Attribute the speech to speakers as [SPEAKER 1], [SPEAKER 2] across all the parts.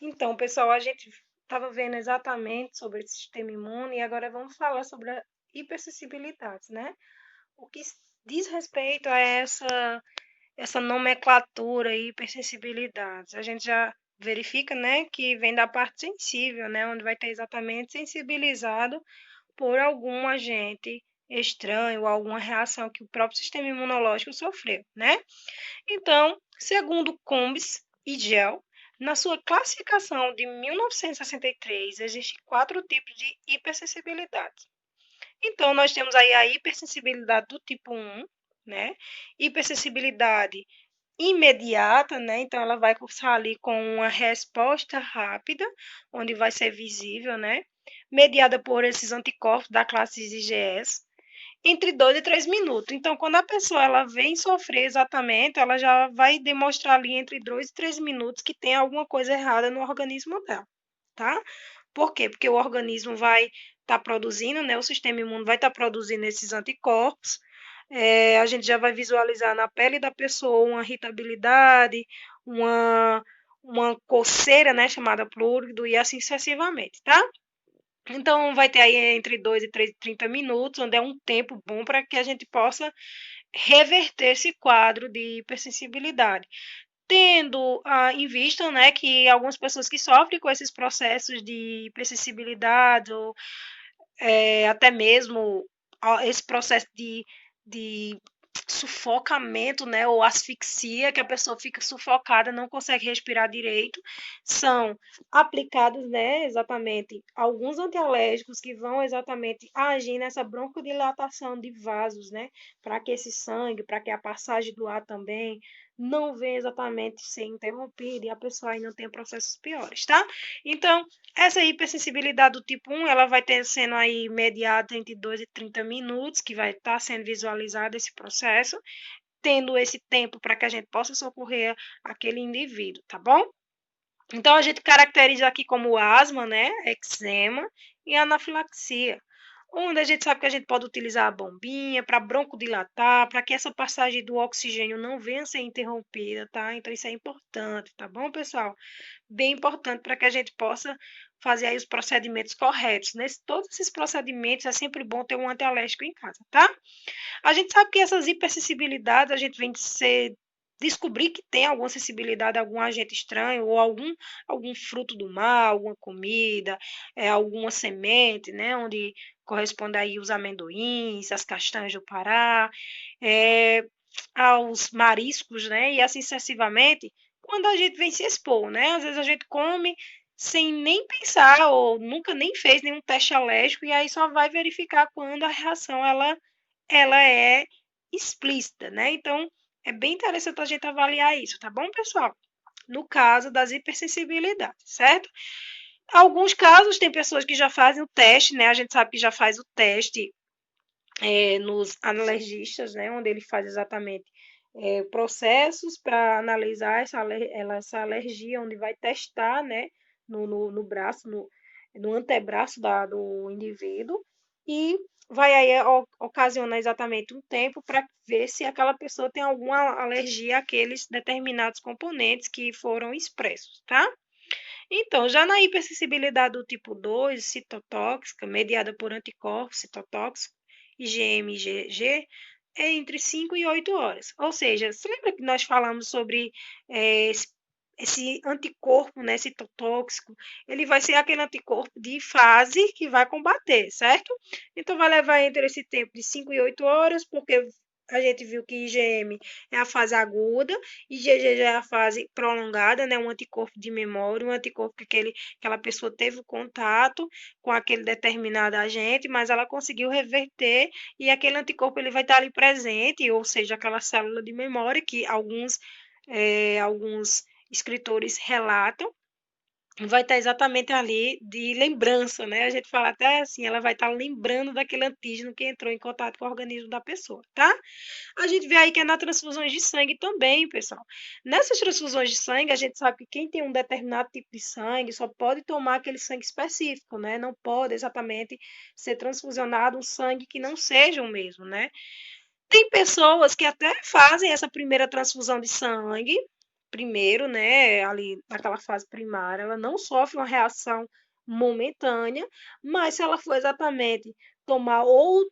[SPEAKER 1] Então, pessoal, a gente estava vendo exatamente sobre o sistema imune e agora vamos falar sobre a hipersensibilidade, né? O que diz respeito a essa nomenclatura hipersensibilidade. A gente já verifica, né, que vem da parte sensível, né, onde vai estar exatamente sensibilizado por algum agente estranho ou alguma reação que o próprio sistema imunológico sofreu, né? Então, segundo Combs e Gell, na sua classificação de 1963, existem 4 tipos de hipersensibilidade. Então, nós temos aí a hipersensibilidade do tipo 1, né? Hipersensibilidade imediata, né? Então, ela vai cursar ali com uma resposta rápida, onde vai ser visível, né? Mediada por esses anticorpos da classe IgS entre 2 e 3 minutos. Então, quando a pessoa ela vem sofrer exatamente, ela já vai demonstrar ali entre 2 e 3 minutos que tem alguma coisa errada no organismo dela, tá? Por quê? Porque o organismo vai estar produzindo, né? O sistema imune vai estar produzindo esses anticorpos. A gente já vai visualizar na pele da pessoa uma irritabilidade, uma, uma coceira, né? Chamada prurido e assim sucessivamente, tá? Então, vai ter aí entre 2 e 30 minutos, onde é um tempo bom para que a gente possa reverter esse quadro de hipersensibilidade. Tendo em vista, né, que algumas pessoas que sofrem com esses processos de hipersensibilidade, ou até mesmo esse processo de sufocamento, né, ou asfixia, que a pessoa fica sufocada, não consegue respirar direito, são aplicados, né, exatamente alguns antialérgicos que vão exatamente agir nessa broncodilatação de vasos, né, para que esse sangue, para que a passagem do ar também não venha exatamente ser interrompida e a pessoa aí não tenha processos piores, tá? Então, essa hipersensibilidade do tipo 1, ela vai ter sendo aí mediada entre 2 e 30 minutos, que vai estar sendo visualizado esse processo, tendo esse tempo para que a gente possa socorrer aquele indivíduo, tá bom? Então, a gente caracteriza aqui como asma, né, eczema e anafilaxia, onde a gente sabe que a gente pode utilizar a bombinha para broncodilatar, para que essa passagem do oxigênio não venha a ser interrompida, tá? Então, isso é importante, tá bom, pessoal? Bem importante para que a gente possa fazer aí os procedimentos corretos. Nesse todos esses procedimentos é sempre bom ter um antialérgico em casa, tá? A gente sabe que essas hipersensibilidades a gente vem de ser descobrir que tem alguma sensibilidade a algum agente estranho ou algum fruto do mar, alguma comida, alguma semente, né, onde corresponde aí os amendoins, as castanhas do Pará, é, aos mariscos, né, e assim sucessivamente, quando a gente vem se expor, né, às vezes a gente come sem nem pensar ou nunca nem fez nenhum teste alérgico e aí só vai verificar quando a reação ela é explícita, né? Então, é bem interessante a gente avaliar isso, tá bom, pessoal? No caso das hipersensibilidades, certo? Alguns casos tem pessoas que já fazem o teste, né? A gente sabe que já faz o teste nos alergistas, né? Onde ele faz exatamente processos para analisar essa alergia, onde vai testar, né? No braço, no antebraço do indivíduo e vai aí ocasionar exatamente um tempo para ver se aquela pessoa tem alguma alergia àqueles determinados componentes que foram expressos, tá? Então, já na hipersensibilidade do tipo 2, citotóxica, mediada por anticorpos citotóxicos, IgM e IgG, é entre 5 e 8 horas. Ou seja, você lembra que nós falamos sobre esse anticorpo, né, citotóxico? Ele vai ser aquele anticorpo de fase que vai combater, certo? Então, vai levar entre esse tempo de 5 e 8 horas, porque a gente viu que IgM é a fase aguda, IgG já é a fase prolongada, né? Um anticorpo de memória, um anticorpo que aquela pessoa teve o contato com aquele determinado agente, mas ela conseguiu reverter e aquele anticorpo ele vai estar ali presente, ou seja, aquela célula de memória que alguns escritores relatam vai estar exatamente ali de lembrança, né? A gente fala até assim, ela vai estar lembrando daquele antígeno que entrou em contato com o organismo da pessoa, tá? A gente vê aí que é na transfusões de sangue também, pessoal. Nessas transfusões de sangue, a gente sabe que quem tem um determinado tipo de sangue só pode tomar aquele sangue específico, né? Não pode exatamente ser transfusionado um sangue que não seja o mesmo, né? Tem pessoas que até fazem essa primeira transfusão de sangue, primeiro, né, ali naquela fase primária, ela não sofre uma reação momentânea, mas se ela for exatamente tomar ou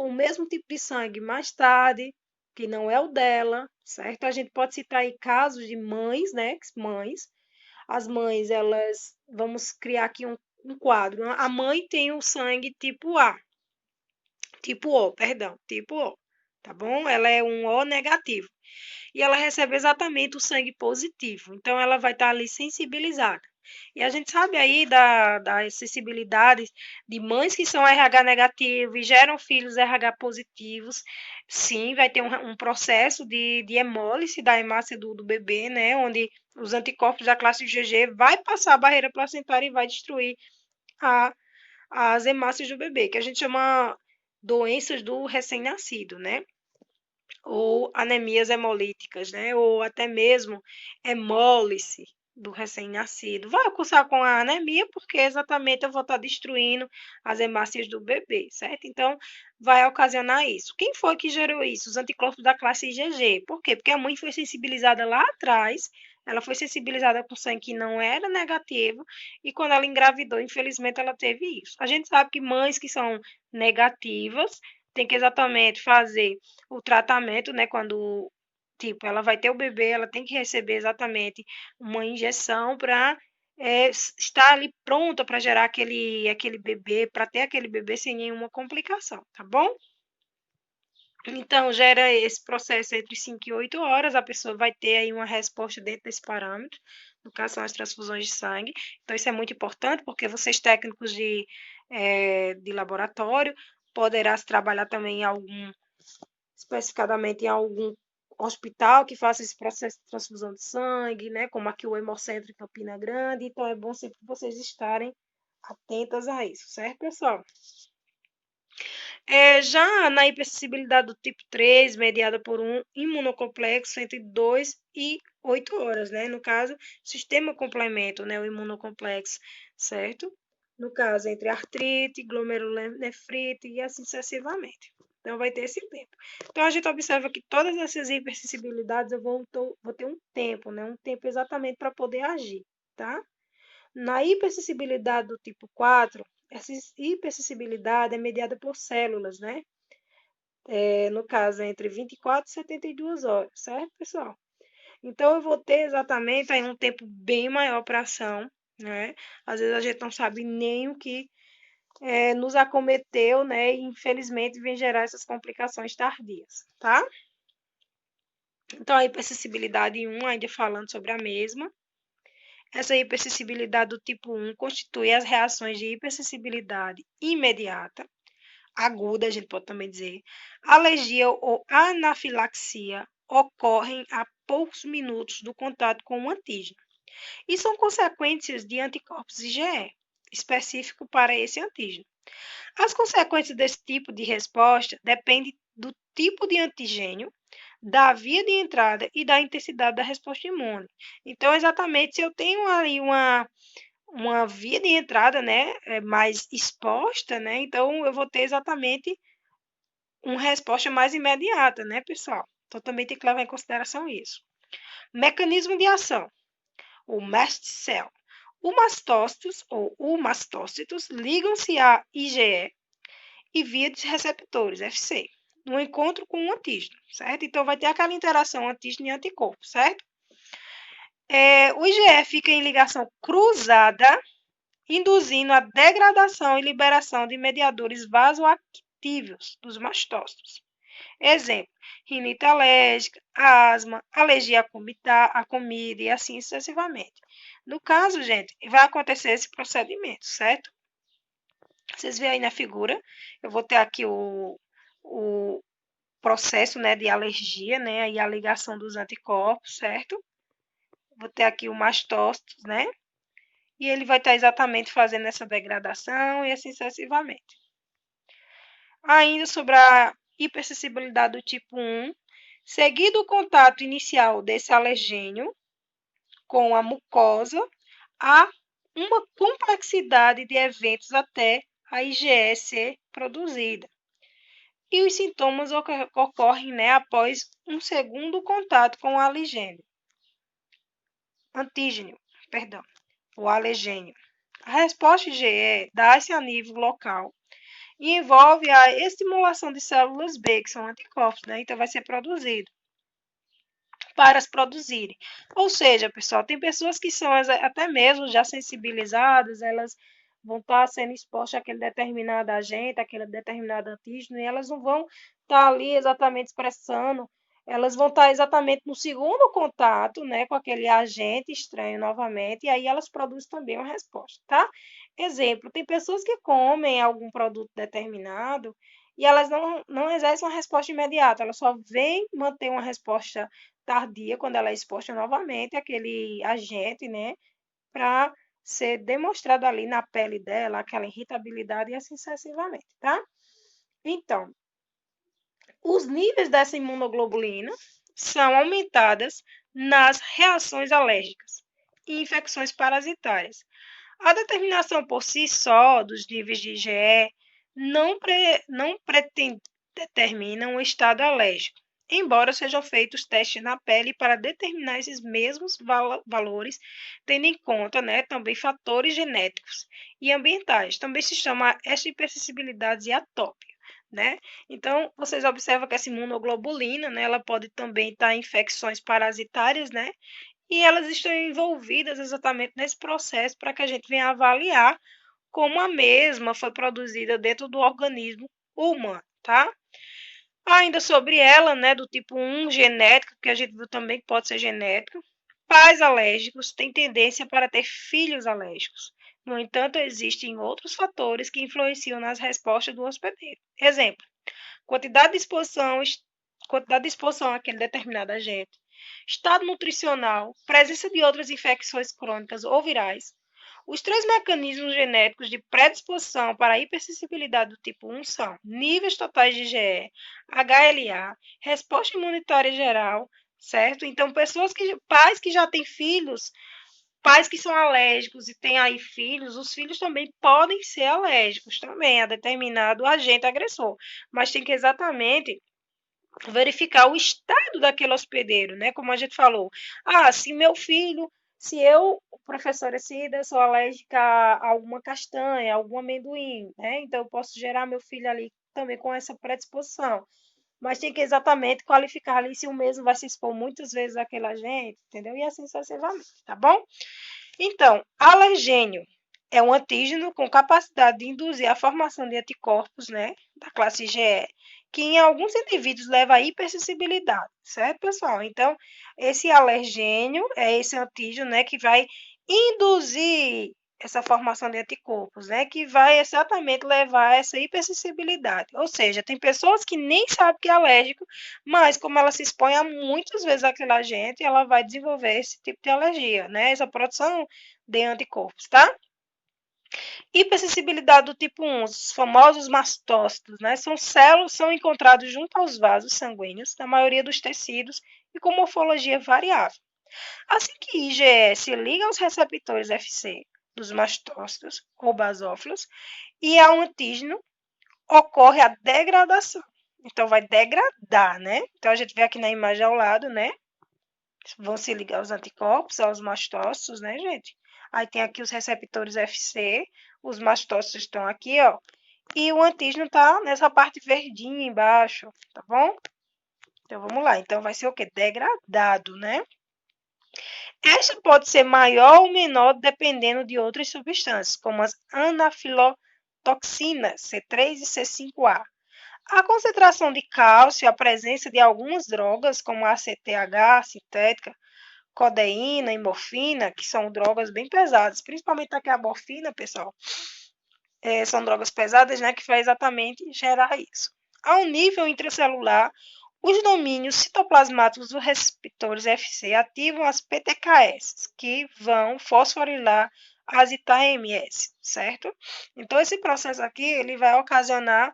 [SPEAKER 1] o mesmo tipo de sangue mais tarde, que não é o dela, certo? A gente pode citar aí casos de mães, né, as mães, elas, vamos criar aqui um quadro, a mãe tem o sangue tipo A, tipo O, perdão, tipo O, tá bom? Ela é um O negativo e ela recebe exatamente o sangue positivo. Então, ela vai estar ali sensibilizada. E a gente sabe aí da sensibilidade de mães que são RH negativo e geram filhos RH positivos. Sim, vai ter um processo de hemólise da hemácia do bebê, né? Onde os anticorpos da classe IgG vai passar a barreira placentária e vai destruir a, as hemácias do bebê, que a gente chama doenças do recém-nascido, né? Ou anemias hemolíticas, né? Ou até mesmo hemólise do recém-nascido. Vai cursar com a anemia, porque exatamente eu vou estar destruindo as hemácias do bebê, certo? Então, vai ocasionar isso. Quem foi que gerou isso? Os anticorpos da classe IgG. Por quê? Porque a mãe foi sensibilizada lá atrás, ela foi sensibilizada por sangue que não era negativo, e quando ela engravidou, infelizmente, ela teve isso. A gente sabe que mães que são negativas têm que exatamente fazer o tratamento, né, quando, tipo, ela vai ter o bebê, ela tem que receber exatamente uma injeção para estar ali pronta para gerar aquele bebê, para ter aquele bebê sem nenhuma complicação, tá bom? Então, gera esse processo entre 5 e 8 horas, a pessoa vai ter aí uma resposta dentro desse parâmetro, no caso são as transfusões de sangue. Então, isso é muito importante, porque vocês técnicos de laboratório poderá se trabalhar também em especificadamente em algum hospital que faça esse processo de transfusão de sangue, né? Como aqui o Hemocentro em Campina Grande. Então, é bom sempre vocês estarem atentas a isso, certo, pessoal? Já na hipersensibilidade do tipo 3, mediada por um imunocomplexo entre 2 e 8 horas, né? No caso, sistema complemento, né? O imunocomplexo, certo? No caso, entre artrite, glomerulonefrite e assim sucessivamente. Então, vai ter esse tempo. Então, a gente observa que todas essas hipersensibilidades eu vou ter um tempo, né? Um tempo exatamente para poder agir, tá? Na hipersensibilidade do tipo 4, essa hipersensibilidade é mediada por células, né? No caso, entre 24 e 72 horas, certo, pessoal? Então, eu vou ter exatamente aí um tempo bem maior para ação, né? Às vezes a gente não sabe nem o que nos acometeu, né? E infelizmente vem gerar essas complicações tardias, tá? Então, a hipersensibilidade 1, ainda falando sobre a mesma. Essa hipersensibilidade do tipo 1 constitui as reações de hipersensibilidade imediata, aguda, a gente pode também dizer. Alergia ou anafilaxia ocorrem a poucos minutos do contato com o antígeno e são consequências de anticorpos IgE, específico para esse antígeno. As consequências desse tipo de resposta dependem do tipo de antigênio, da via de entrada e da intensidade da resposta imune. Então, exatamente, se eu tenho ali uma via de entrada, né, mais exposta, né, então eu vou ter exatamente uma resposta mais imediata, né, pessoal? Então, também tem que levar em consideração isso. Mecanismo de ação. O mast cell. Os mastócitos ou os mastócitos ligam-se à IgE e via de receptores, FC, no encontro com o antígeno, certo? Então, vai ter aquela interação antígeno e anticorpo, certo? O IgE fica em ligação cruzada, induzindo a degradação e liberação de mediadores vasoativos dos mastócitos. Exemplo, rinite alérgica, asma, alergia à comida e assim sucessivamente. No caso, gente, vai acontecer esse procedimento, certo? Vocês veem aí na figura, eu vou ter aqui o processo, né, de alergia, né, e a ligação dos anticorpos, certo? Vou ter aqui o mastócito, né? E ele vai estar exatamente fazendo essa degradação e assim sucessivamente. Ainda sobre a hipersensibilidade do tipo 1, seguido o contato inicial desse alergênio com a mucosa, há uma complexidade de eventos até a IgE ser produzida. E os sintomas ocorrem, né, após um segundo contato com o alergênio. antígeno, perdão, o alergênio. A resposta IgE dá-se a nível local e envolve a estimulação de células B, que são anticorpos, né? Então, vai ser produzido para as produzirem. Ou seja, pessoal, tem pessoas que são até mesmo já sensibilizadas, elas vão estar sendo expostas àquele determinado agente, àquele determinado antígeno, e elas não vão estar ali exatamente expressando, elas vão estar exatamente no segundo contato, né, com aquele agente estranho novamente, e aí elas produzem também uma resposta, tá? Exemplo, tem pessoas que comem algum produto determinado e elas não exercem uma resposta imediata, elas só vêm manter uma resposta tardia, quando ela é exposta novamente àquele agente, né, para ser demonstrado ali na pele dela, aquela irritabilidade e assim sucessivamente, tá? Então, os níveis dessa imunoglobulina são aumentadas nas reações alérgicas e infecções parasitárias. A determinação por si só dos níveis de IgE não determina um estado alérgico, embora sejam feitos testes na pele para determinar esses mesmos valores, tendo em conta, né, também fatores genéticos e ambientais. Também se chama esta hipersensibilidade atópica, né? Então, vocês observam que essa imunoglobulina, né, ela pode também estar em infecções parasitárias, né? E elas estão envolvidas exatamente nesse processo para que a gente venha avaliar como a mesma foi produzida dentro do organismo humano, tá? Ainda sobre ela, né, do tipo 1 genético, que a gente viu também que pode ser genético, pais alérgicos têm tendência para ter filhos alérgicos. No entanto, existem outros fatores que influenciam nas respostas do hospedeiro. Exemplo, quantidade de exposição àquele determinado agente, estado nutricional, presença de outras infecções crônicas ou virais. Os três mecanismos genéticos de predisposição para a hipersensibilidade do tipo 1 são níveis totais de IgE, HLA, resposta imunitária geral, certo? Então, pais que já têm filhos, pais que são alérgicos e têm aí filhos, os filhos também podem ser alérgicos também a determinado agente agressor, mas tem que exatamente verificar o estado daquele hospedeiro, né? Como a gente falou. Ah, se eu, professora Cida, sou alérgica a alguma castanha, algum amendoim, né? Então eu posso gerar meu filho ali também com essa predisposição. Mas tem que exatamente qualificar ali se o mesmo vai se expor muitas vezes àquele agente, entendeu? E assim sucessivamente, tá bom? Então, alergênio é um antígeno com capacidade de induzir a formação de anticorpos, né, da classe IgE, que em alguns indivíduos leva à hipersensibilidade, certo, pessoal? Então, esse alergênio é esse antígeno, né, que vai induzir essa formação de anticorpos, né, que vai exatamente levar a essa hipersensibilidade. Ou seja, tem pessoas que nem sabem que é alérgico, mas como ela se expõe a muitas vezes àquele agente, ela vai desenvolver esse tipo de alergia, né, essa produção de anticorpos, tá? Hipersensibilidade do tipo 1, os famosos mastócitos, né? São encontrados junto aos vasos sanguíneos da maioria dos tecidos e com morfologia variável. Assim que IgE se liga aos receptores Fc dos mastócitos ou basófilos e ao antígeno, ocorre a degradação. Então, vai degradar, né? Então, a gente vê aqui na imagem ao lado, né? Vão se ligar os anticorpos aos mastócitos, né, gente? Aí tem aqui os receptores Fc, os mastócitos estão aqui, ó. E o antígeno tá nessa parte verdinha embaixo, tá bom? Então, vamos lá. Então, vai ser o quê? Degradado, né? Esta pode ser maior ou menor dependendo de outras substâncias, como as anafilotoxinas, C3 e C5A. A concentração de cálcio, a presença de algumas drogas, como a ACTH, sintética, codeína e morfina, que são drogas bem pesadas, principalmente aqui a morfina, pessoal, são drogas pesadas, né, que vai exatamente gerar isso. Ao nível intracelular, os domínios citoplasmáticos dos receptores Fc ativam as PTKS, que vão fosforilar as ITAMS, certo? Então, esse processo aqui, ele vai ocasionar,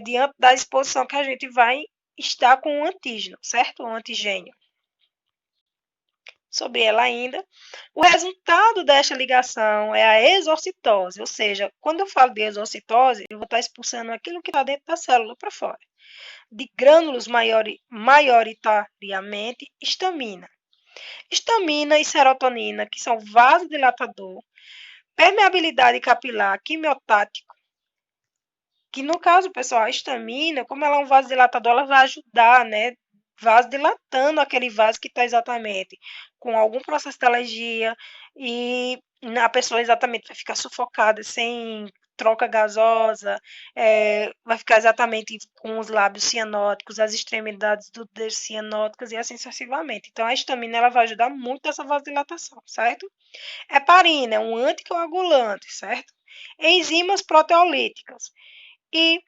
[SPEAKER 1] diante da exposição que a gente vai estar com o antígeno, certo? O antigênio. Sobre ela ainda, o resultado desta ligação é a exocitose, ou seja, quando eu falo de exocitose, eu vou estar expulsando aquilo que está dentro da célula para fora, de grânulos maioritariamente histamina. Histamina e serotonina, que são vasodilatador, permeabilidade capilar, quimiotático, que no caso, pessoal, a histamina, como ela é um vasodilatador, ela vai ajudar, né, vasodilatando aquele vaso que está exatamente com algum processo de alergia e a pessoa exatamente vai ficar sufocada, sem troca gasosa, vai ficar exatamente com os lábios cianóticos, as extremidades do dedo cianóticas e assim sucessivamente. Então, a histamina ela vai ajudar muito nessa vasodilatação, certo? Heparina é um anticoagulante, certo? Enzimas proteolíticas e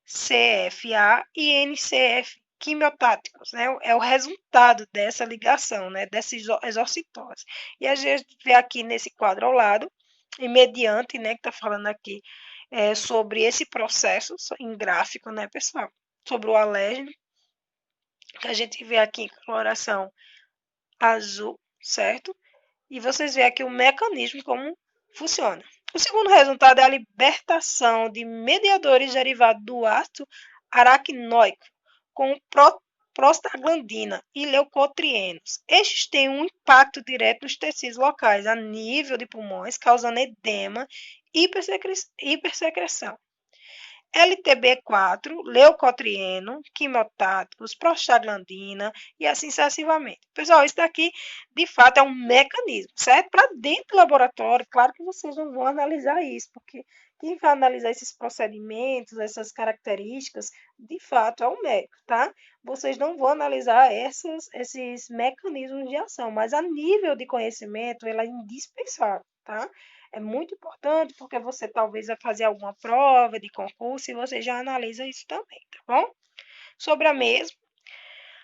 [SPEAKER 1] CFA e NCF quimiotáticos, né? É o resultado dessa ligação, né? Dessa exorcitose. E a gente vê aqui nesse quadro ao lado, e mediante, né? Que está falando aqui sobre esse processo em gráfico, né, pessoal? Sobre o alérgeno, que a gente vê aqui em coloração azul, certo? E vocês veem aqui o mecanismo como funciona. O segundo resultado é a libertação de mediadores derivados do ácido araquinóico com prostaglandina e leucotrienos. Estes têm um impacto direto nos tecidos locais a nível de pulmões, causando edema e hipersecreção. LTB4, leucotrieno, quimiotáticos, prostaglandina e assim sucessivamente. Pessoal, isso daqui de fato é um mecanismo, certo? Para dentro do laboratório, claro que vocês não vão analisar isso, porque quem vai analisar esses procedimentos, essas características, de fato é o médico, tá? Vocês não vão analisar esses mecanismos de ação, mas a nível de conhecimento, ela é indispensável, tá? É muito importante porque você talvez vai fazer alguma prova de concurso e você já analisa isso também, tá bom? Sobre a mesma,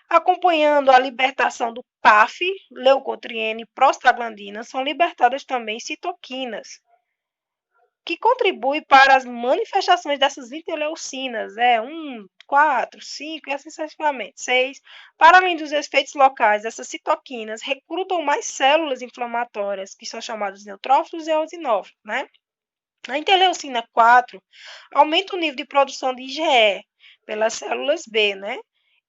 [SPEAKER 1] acompanhando a libertação do PAF, leucotriene e prostaglandina, são libertadas também citoquinas, que contribuem para as manifestações dessas interleucinas, 1, 4, 5 e assim sucessivamente, 6. Para além dos efeitos locais, essas citoquinas recrutam mais células inflamatórias, que são chamadas neutrófilos e eosinófilos, né? A interleucina 4 aumenta o nível de produção de IgE pelas células B, né?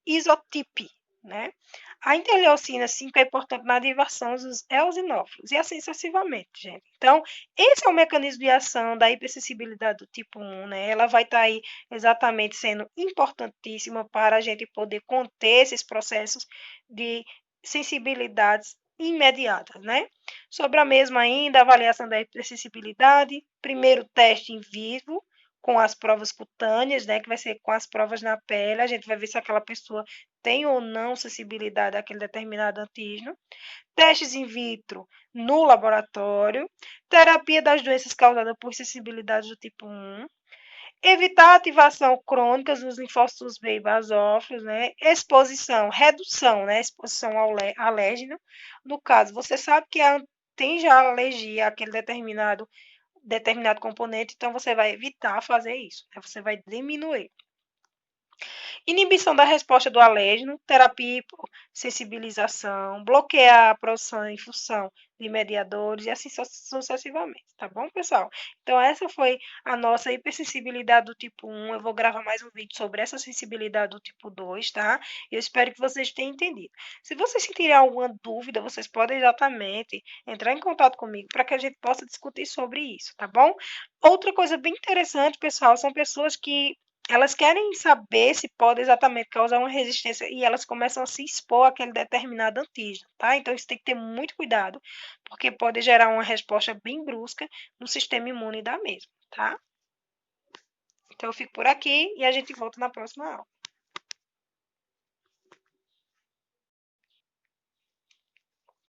[SPEAKER 1] Isotipe, né? A interleucina 5 é importante na ativação dos eosinófilos e assim sucessivamente, gente. Então, esse é o mecanismo de ação da hipersensibilidade do tipo 1, né? Ela vai estar aí exatamente sendo importantíssima para a gente poder conter esses processos de sensibilidades imediatas, né? Sobre a mesma ainda, avaliação da hipersensibilidade, primeiro teste em vivo, com as provas cutâneas, né, que vai ser com as provas na pele, a gente vai ver se aquela pessoa tem ou não sensibilidade àquele determinado antígeno. Testes in vitro no laboratório, terapia das doenças causadas por sensibilidade do tipo 1, evitar a ativação crônica dos linfócitos B e basófilos, né? Exposição, redução, né? Exposição ao alérgeno. No caso, você sabe que tem já alergia àquele determinado componente, então você vai evitar fazer isso, né? Você vai diminuir. Inibição da resposta do alérgeno, terapia por sensibilização, bloquear a produção e função de mediadores e assim sucessivamente, tá bom, pessoal? Então, essa foi a nossa hipersensibilidade do tipo 1. Eu vou gravar mais um vídeo sobre essa sensibilidade do tipo 2, tá? Eu espero que vocês tenham entendido. Se vocês sentirem alguma dúvida, vocês podem exatamente entrar em contato comigo para que a gente possa discutir sobre isso, tá bom? Outra coisa bem interessante, pessoal, são pessoas que elas querem saber se pode exatamente causar uma resistência e elas começam a se expor àquele determinado antígeno, tá? Então, isso tem que ter muito cuidado, porque pode gerar uma resposta bem brusca no sistema imune da mesma, tá? Então, eu fico por aqui e a gente volta na próxima aula.